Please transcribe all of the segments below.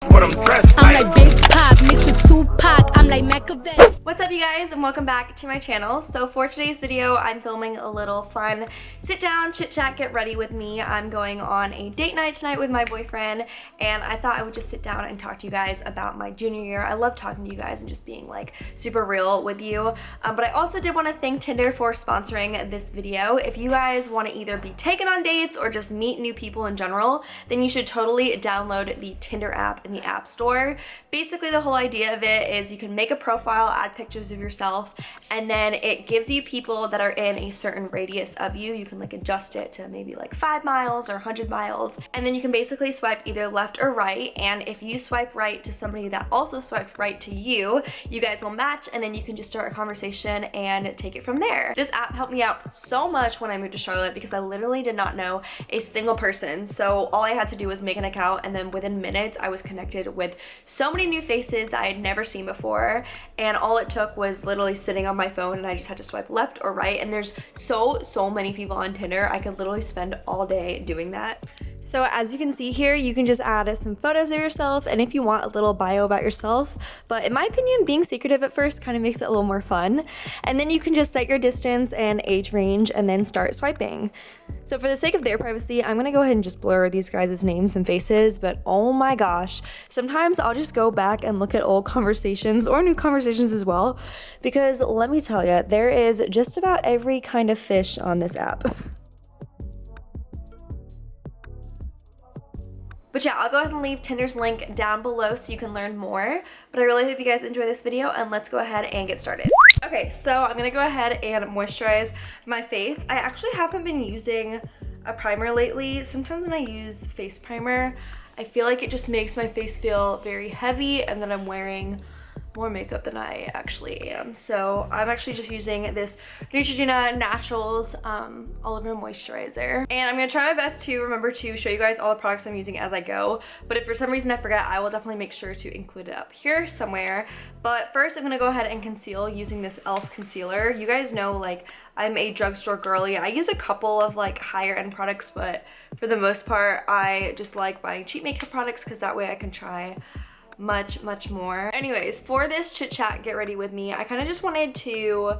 What I'm dressed like. I'm like Big Pop mixed with Tupac. I'm like Machiavelli. What's up, you guys, and welcome back to my channel. So for today's video, I'm filming a little fun sit down, chit chat, get ready with me. I'm going on a date night tonight with my boyfriend, and I thought I would just sit down and talk to you guys about my junior year. I love talking to you guys and just being like super real with you. But I also did want to thank Tinder for sponsoring this video. If you guys want to either be taken on dates or just meet new people in general, then you should totally download the Tinder app in the App Store. Basically, the whole idea of it is you can make a profile, add pictures of yourself, and then it gives you people that are in a certain radius of you. You can like adjust it to maybe like 5 miles or 100 miles, and then you can basically swipe either left or right, and if you swipe right to somebody that also swiped right to you, you guys will match, and then you can just start a conversation and take it from there. This app helped me out so much when I moved to Charlotte because I literally did not know a single person, so all I had to do was make an account, and then within minutes I was connected with so many new faces that I had never seen before, and all it took was literally sitting on my phone and I just had to swipe left or right, and there's so many people on Tinder. I could literally spend all day doing that. So as you can see here, you can just add some photos of yourself, and if you want, a little bio about yourself, but in my opinion, being secretive at first kind of makes it a little more fun. And then you can just set your distance and age range and then start swiping. So for the sake of their privacy, I'm gonna go ahead and just blur these guys' names and faces, but oh my gosh, sometimes I'll just go back and look at old conversations or new conversations as well, because let me tell you, there is just about every kind of fish on this app. But yeah, I'll go ahead and leave Tinder's link down below so you can learn more. But I really hope you guys enjoy this video, and let's go ahead and get started. Okay, so I'm gonna go ahead and moisturize my face. I actually haven't been using a primer lately. Sometimes when I use face primer, I feel like it just makes my face feel very heavy, and then I'm wearing more makeup than I actually am. So I'm actually just using this Neutrogena Naturals Oliver Moisturizer. And I'm gonna try my best to remember to show you guys all the products I'm using as I go. But if for some reason I forget, I will definitely make sure to include it up here somewhere. But first I'm gonna go ahead and conceal using this e.l.f. concealer. You guys know, like, I'm a drugstore girly. I use a couple of like higher end products, but for the most part, I just like buying cheap makeup products because that way I can try much more. Anyways, for this chit chat, get ready with me, I kind of just wanted to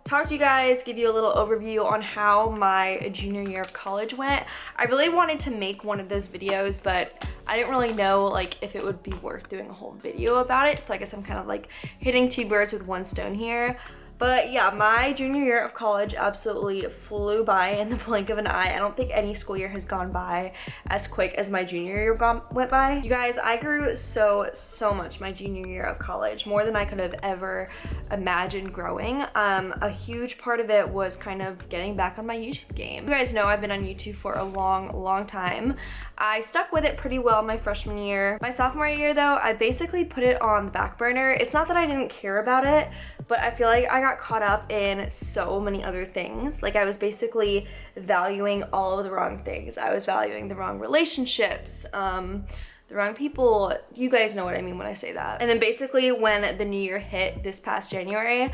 talk to you guys, give you a little overview on how my junior year of college went. I really wanted to make one of those videos, but I didn't really know like if it would be worth doing a whole video about it, so I guess I'm kind of like hitting 2 birds with 1 stone here. But yeah, my junior year of college absolutely flew by in the blink of an eye. I don't think any school year has gone by as quick as my junior year went by. You guys, I grew so much my junior year of college, more than I could have ever imagined growing. A huge part of it was kind of getting back on my YouTube game. You guys know I've been on YouTube for a long time. I stuck with it pretty well my freshman year. My sophomore year though, I basically put it on the back burner. It's not that I didn't care about it, but I feel like I got caught up in so many other things. Like, I was basically valuing all of the wrong things. I was valuing the wrong relationships, the wrong people. You guys know what I mean when I say that. And then basically when the new year hit this past January,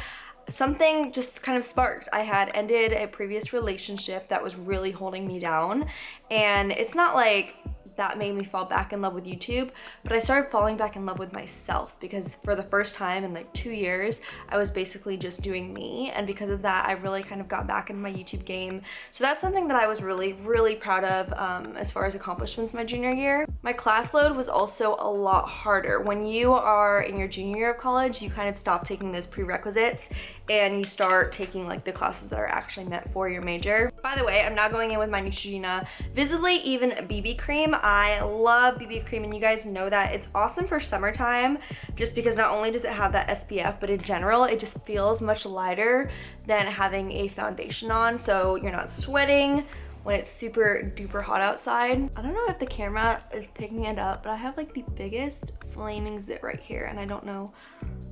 something just kind of sparked. I had ended a previous relationship that was really holding me down, and it's not like that made me fall back in love with YouTube, but I started falling back in love with myself, because for the first time in like 2 years, I was basically just doing me, and because of that, I really kind of got back into my YouTube game. So that's something that I was really proud of as far as accomplishments my junior year. My class load was also a lot harder. When you are in your junior year of college, you kind of stop taking those prerequisites and you start taking like the classes that are actually meant for your major. By the way, I'm now going in with my Neutrogena Visibly Even BB cream. I love BB cream, and you guys know that. It's awesome for summertime just because not only does it have that SPF, but in general it just feels much lighter than having a foundation on, so you're not sweating when it's super duper hot outside. I don't know if the camera is picking it up, but I have like the biggest flaming zit right here, and I don't know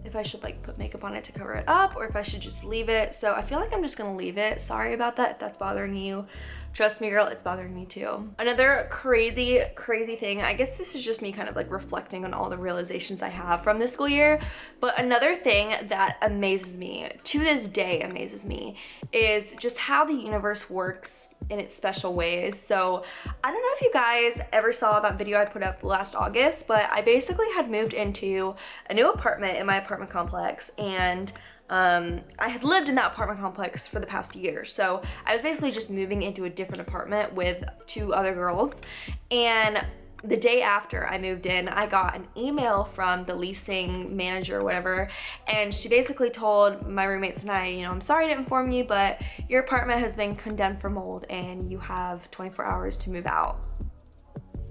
if I should like put makeup on it to cover it up or if I should just leave it. So I feel like I'm just gonna leave it. Sorry about that if that's bothering you. Trust me, girl, it's bothering me too. Another crazy thing, I guess this is just me kind of like reflecting on all the realizations I have from this school year, but another thing that amazes me, to this day amazes me, is just how the universe works in its special ways. So I don't know if you guys ever saw that video I put up last August, but I basically had moved into a new apartment in my apartment complex, and I had lived in that apartment complex for the past year. So I was basically just moving into a different apartment with 2 other girls. And the day after I moved in, I got an email from the leasing manager or whatever. And she basically told my roommates and I, you know, I'm sorry to inform you, but your apartment has been condemned for mold and you have 24 hours to move out.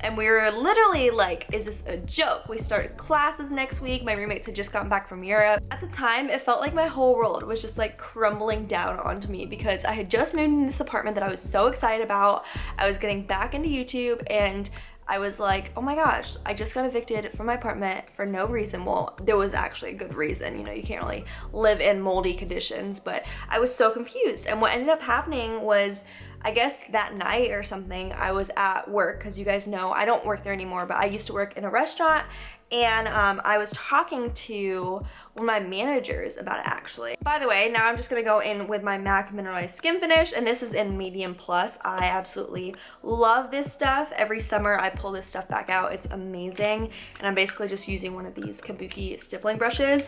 And we were literally like, is this a joke? We started classes next week. My roommates had just gotten back from Europe. At the time, it felt like my whole world was just like crumbling down onto me because I had just moved in this apartment that I was so excited about. I was getting back into YouTube and I was like, oh my gosh, I just got evicted from my apartment for no reason. Well, there was actually a good reason. You know, you can't really live in moldy conditions, but I was so confused. And what ended up happening was, I guess that night or something, I was at work, because you guys know I don't work there anymore, but I used to work in a restaurant, and I was talking to one of my managers about it actually. By the way, now I'm just gonna go in with my MAC Mineralized Skin Finish, and this is in medium plus. I absolutely love this stuff. Every summer I pull this stuff back out. It's amazing, and I'm basically just using one of these Kabuki stippling brushes.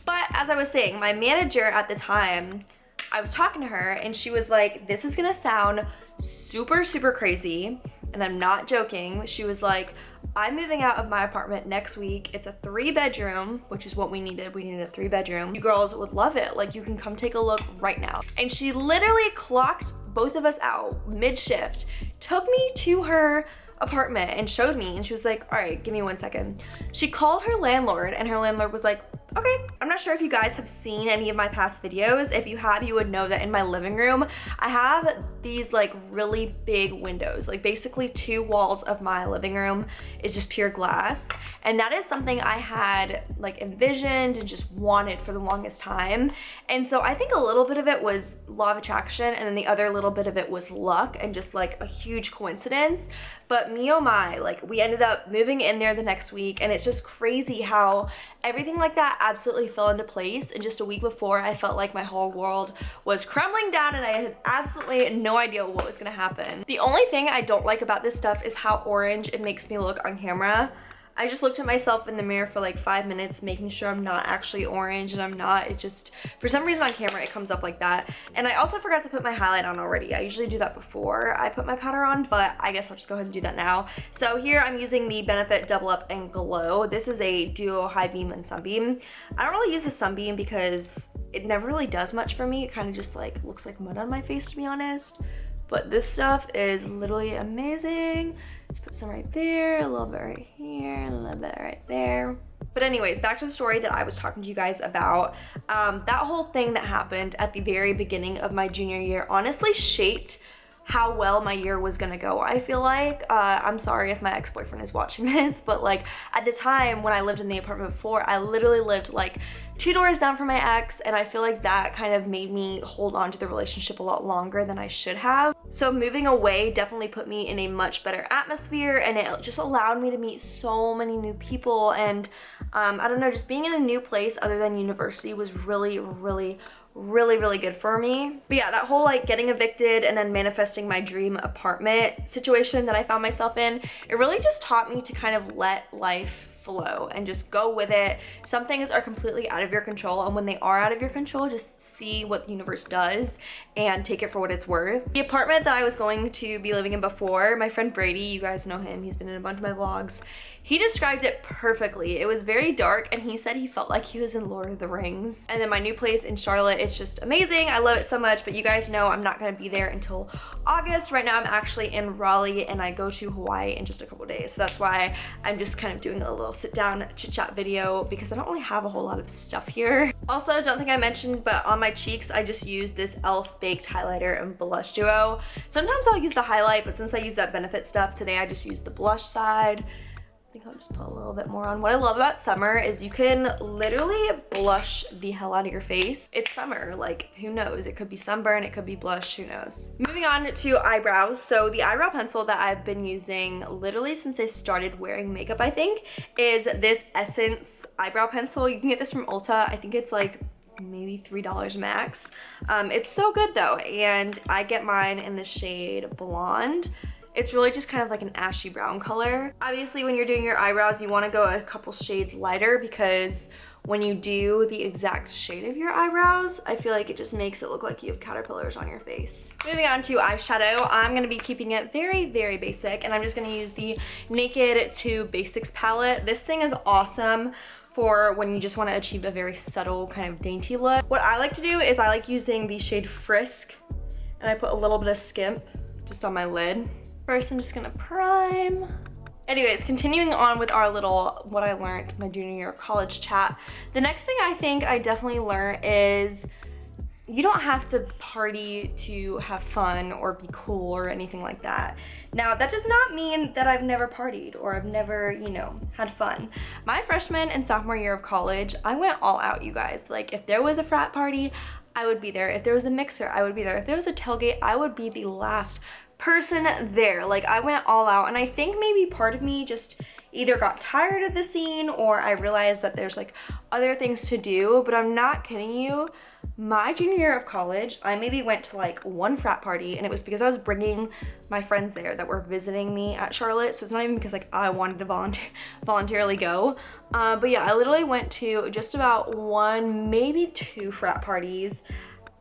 But as I was saying, my manager at the time, I was talking to her and she was like, this is gonna sound super crazy, and I'm not joking. She was like, I'm moving out of my apartment next week. It's a 3-bedroom, which is what we needed. We needed a 3-bedroom. You girls would love it. Like, you can come take a look right now. And she literally clocked both of us out mid-shift, took me to her apartment and showed me, and she was like, all right, give me 1 second. She called her landlord, and her landlord was like, okay. I'm not sure if you guys have seen any of my past videos. If you have, you would know that in my living room, I have these like really big windows. Like basically 2 walls of my living room is just pure glass. And that is something I had like envisioned and just wanted for the longest time. And so I think a little bit of it was law of attraction, and then the other little bit of it was luck and just like a huge coincidence. But me oh my, like we ended up moving in there the next week, and it's just crazy how everything like that absolutely fell into place. And just a week before, I felt like my whole world was crumbling down and I had absolutely no idea what was gonna happen. The only thing I don't like about this stuff is how orange it makes me look on camera. I just looked at myself in the mirror for like 5 minutes, making sure I'm not actually orange, and I'm not. It just, for some reason on camera, it comes up like that. And I also forgot to put my highlight on already. I usually do that before I put my powder on, but I guess I'll just go ahead and do that now. So here I'm using the Benefit Double Up and Glow. This is a duo high beam and sunbeam. I don't really use the sunbeam because it never really does much for me. It kind of just like looks like mud on my face, to be honest. But this stuff is literally amazing. Put some right there, a little bit right here, a little bit right there. But anyways, back to the story that I was talking to you guys about. That whole thing that happened at the very beginning of my junior year honestly shaped how well my year was gonna go, I feel like. I'm sorry if my ex-boyfriend is watching this, but like at the time when I lived in the apartment before, I literally lived like 2 doors down from my ex, and I feel like that kind of made me hold on to the relationship a lot longer than I should have. So moving away definitely put me in a much better atmosphere, and it just allowed me to meet so many new people. And I don't know, just being in a new place other than university was really good for me. But yeah, that whole like getting evicted and then manifesting my dream apartment situation that I found myself in, it really just taught me to kind of let life flow and just go with it. Some things are completely out of your control, and when they are out of your control, just see what the universe does and take it for what it's worth. The apartment that I was going to be living in before, my friend Brady, you guys know him, he's been in a bunch of my vlogs, he described it perfectly. It was very dark, and he said he felt like he was in Lord of the Rings. And then my new place in Charlotte, it's just amazing. I love it so much, but you guys know I'm not gonna be there until August. Right now I'm actually in Raleigh, and I go to Hawaii in just a couple days. So that's why I'm just kind of doing a little sit down chit chat video, because I don't really have a whole lot of stuff here. Also, don't think I mentioned, but on my cheeks, I just use this e.l.f. Baked Highlighter and Blush Duo. Sometimes I'll use the highlight, but since I use that Benefit stuff, today I just used the blush side. I think I'll just put a little bit more on. What I love about summer is you can literally blush the hell out of your face. It's summer, like who knows? It could be sunburn, it could be blush, who knows? Moving on to eyebrows. So the eyebrow pencil that I've been using literally since I started wearing makeup, I think, is this Essence eyebrow pencil. You can get this from Ulta. I think it's like maybe $3 max. It's so good though, and I get mine in the shade Blonde. It's really just kind of like an ashy brown color. Obviously, when you're doing your eyebrows, you want to go a couple shades lighter because when you do the exact shade of your eyebrows, I feel like it just makes it look like you have caterpillars on your face. Moving on to eyeshadow, I'm going to be keeping it very, very basic, and I'm just going to use the Naked 2 Basics palette. This thing is awesome for when you just want to achieve a very subtle kind of dainty look. What I like to do is I like using the shade Frisk, and I put a little bit of Skimp just on my lid. First, I'm just gonna prime. Anyways, continuing on with our little what I learned my junior year of college chat. The next thing I think I definitely learned is you don't have to party to have fun or be cool or anything like that. Now, that does not mean that I've never partied or I've never, you know, had fun. My freshman and sophomore year of college, I went all out, you guys. Like, if there was a frat party, I would be there. If there was a mixer, I would be there. If there was a tailgate, I would be the last person there. Like, I went all out, and I think maybe part of me just either got tired of the scene or I realized that there's like other things to do. But I'm not kidding you, my junior year of college, I maybe went to like one frat party, and it was because I was bringing my friends there that were visiting me at Charlotte. So it's not even because like I wanted to voluntarily go. But yeah, I literally went to just about one, maybe two frat parties.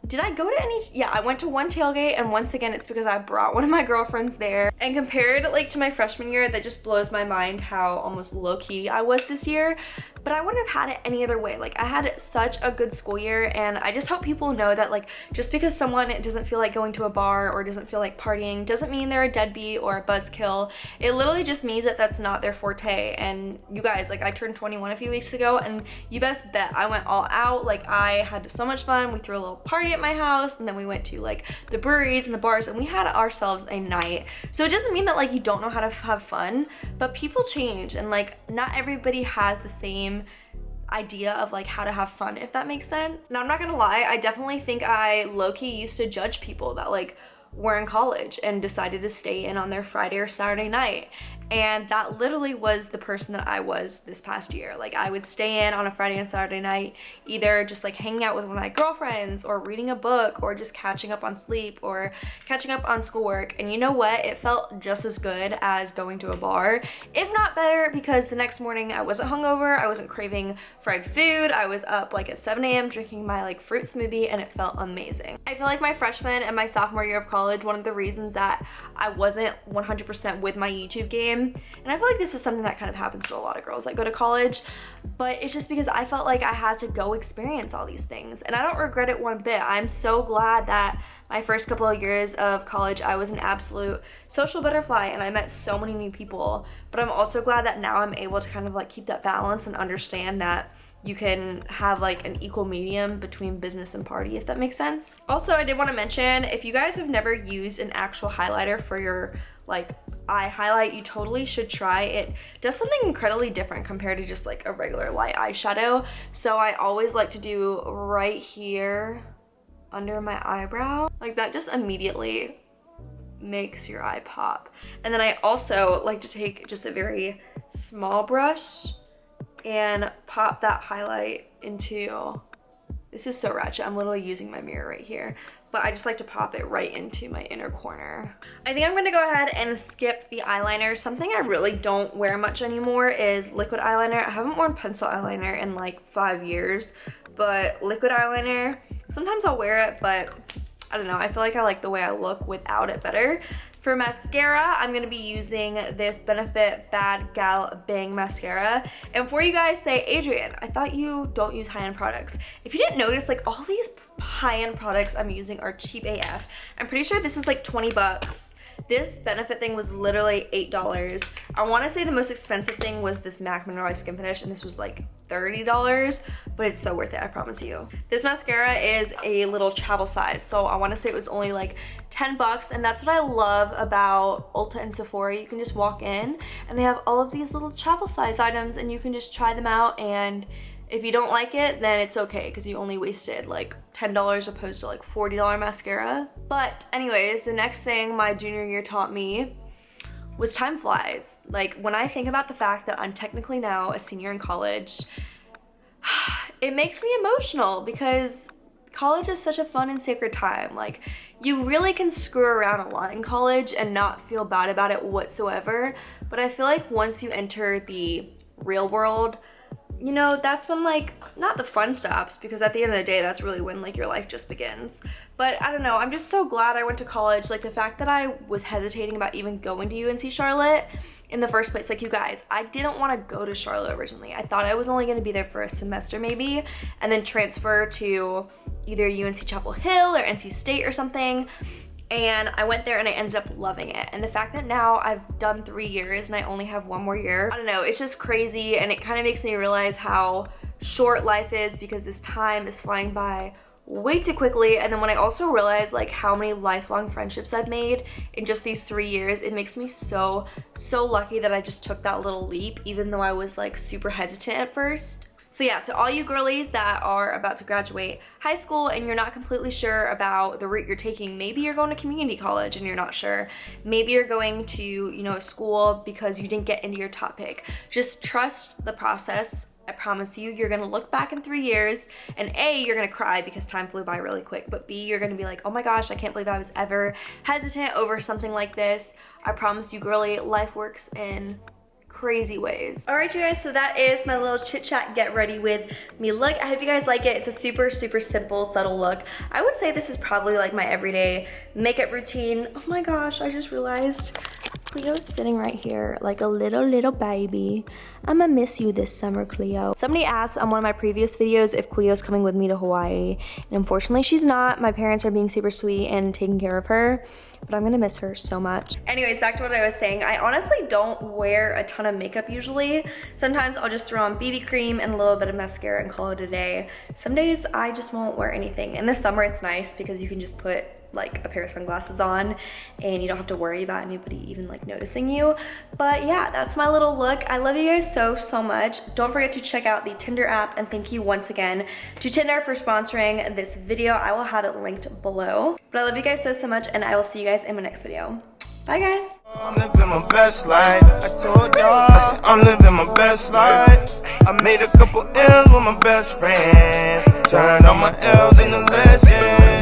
Did I go to any? Yeah, I went to one tailgate, and once again, it's because I brought one of my girlfriends there. And compared like to my freshman year, that just blows my mind how almost low-key I was this year. But I wouldn't have had it any other way. Like, I had such a good school year, and I just hope people know that like just because someone doesn't feel like going to a bar or doesn't feel like partying doesn't mean they're a deadbeat or a buzzkill. It literally just means that that's not their forte. And you guys, like, I turned 21 a few weeks ago, and you best bet I went all out. Like, I had so much fun. We threw a little party at my house, and then we went to like the breweries and the bars, and we had ourselves a night. So it doesn't mean that like you don't know how to have fun, but people change, and like not everybody has the same idea of like how to have fun, if that makes sense. Now, I'm not gonna lie, I definitely think I low-key used to judge people that like were in college and decided to stay in on their Friday or Saturday night. And that literally was the person that I was this past year. Like, I would stay in on a Friday and Saturday night, either just like hanging out with one of my girlfriends or reading a book or just catching up on sleep or catching up on schoolwork. And you know what? It felt just as good as going to a bar, if not better, because the next morning I wasn't hungover, I wasn't craving fried food, I was up like at 7 a.m. drinking my like fruit smoothie, and it felt amazing. I feel like my freshman and my sophomore year of college, one of the reasons that I wasn't 100% with my YouTube game, and I feel like this is something that kind of happens to a lot of girls that go to college, but it's just because I felt like I had to go experience all these things, and I don't regret it one bit. I'm so glad that my first couple of years of college, I was an absolute social butterfly, and I met so many new people, but I'm also glad that now I'm able to kind of like keep that balance and understand that you can have like an equal medium between business and party, if that makes sense. Also, I did want to mention, if you guys have never used an actual highlighter for your like eye highlight, you totally should try it. It does something incredibly different compared to just like a regular light eyeshadow. So I always like to do right here under my eyebrow. Like, that just immediately makes your eye pop. And then I also like to take just a very small brush and pop that highlight into, this is so ratchet, I'm literally using my mirror right here, but I just like to pop it right into my inner corner. I think I'm gonna go ahead and skip the eyeliner. Something I really don't wear much anymore is liquid eyeliner. I haven't worn pencil eyeliner in like 5 years, but liquid eyeliner, sometimes I'll wear it, but I don't know, I feel like I like the way I look without it better. For mascara, I'm gonna be using this Benefit Bad Gal Bang Mascara. And before you guys say, Adrienne, I thought you don't use high-end products. If you didn't notice, like, all these high-end products I'm using are cheap AF. I'm pretty sure this is like 20 bucks. This Benefit thing was literally $8. I want to say the most expensive thing was this MAC Mineral Skin Finish, and this was like $30, but it's so worth it, I promise you. This mascara is a little travel size, so I want to say it was only like 10 bucks, and that's what I love about Ulta and Sephora. You can just walk in and they have all of these little travel size items, and you can just try them out, and if you don't like it, then it's okay because you only wasted like $10 opposed to like $40 mascara. But anyways, the next thing my junior year taught me was time flies. Like, when I think about the fact that I'm technically now a senior in college, it makes me emotional because college is such a fun and sacred time. Like, you really can screw around a lot in college and not feel bad about it whatsoever. But I feel like once you enter the real world, you know, that's when, like, not the fun stops, because at the end of the day, that's really when, like, your life just begins. But I don't know, I'm just so glad I went to college. Like, the fact that I was hesitating about even going to UNC Charlotte in the first place, like, you guys, I didn't want to go to Charlotte originally. I thought I was only going to be there for a semester maybe, and then transfer to either UNC Chapel Hill or NC State or something. And I went there and I ended up loving it. And the fact that now I've done 3 years and I only have 1 more year, I don't know, it's just crazy, and it kind of makes me realize how short life is, because this time is flying by way too quickly. And then when I also realize like how many lifelong friendships I've made in just these 3 years, it makes me so lucky that I just took that little leap, even though I was like super hesitant at first. So yeah, to all you girlies that are about to graduate high school and you're not completely sure about the route you're taking, maybe you're going to community college and you're not sure. Maybe you're going to, you know, a school because you didn't get into your top pick. Just trust the process. I promise you, you're gonna look back in 3 years and A, you're gonna cry because time flew by really quick, but B, you're gonna be like, oh my gosh, I can't believe I was ever hesitant over something like this. I promise you, girly, life works in crazy ways. All right, you guys, so that is my little chit chat get ready with me look. I hope you guys like it. It's a super simple, subtle look. I would say this is probably like my everyday makeup routine. Oh my gosh, I just realized Cleo's sitting right here like a little baby. I'ma miss you this summer, Cleo. Somebody asked on one of my previous videos if Cleo's coming with me to Hawaii, and unfortunately she's not. My parents are being super sweet and taking care of her, but I'm gonna miss her so much. Anyways, back to what I was saying. I honestly don't wear a ton of makeup usually. Sometimes I'll just throw on BB cream and a little bit of mascara and call it a day. Some days I just won't wear anything. In the summer it's nice because you can just put like a pair of sunglasses on and you don't have to worry about anybody even like noticing you. But yeah, that's my little look. I love you guys so much. Don't forget to check out the Tinder app, and thank you once again to Tinder for sponsoring this video. I will have it linked below. But I love you guys so much, and I will see you guys in my next video. Bye guys. I'm living my best life. I told y'all I'm living my best life. I made a couple L's with my best friends. Turned all my L's into lessons.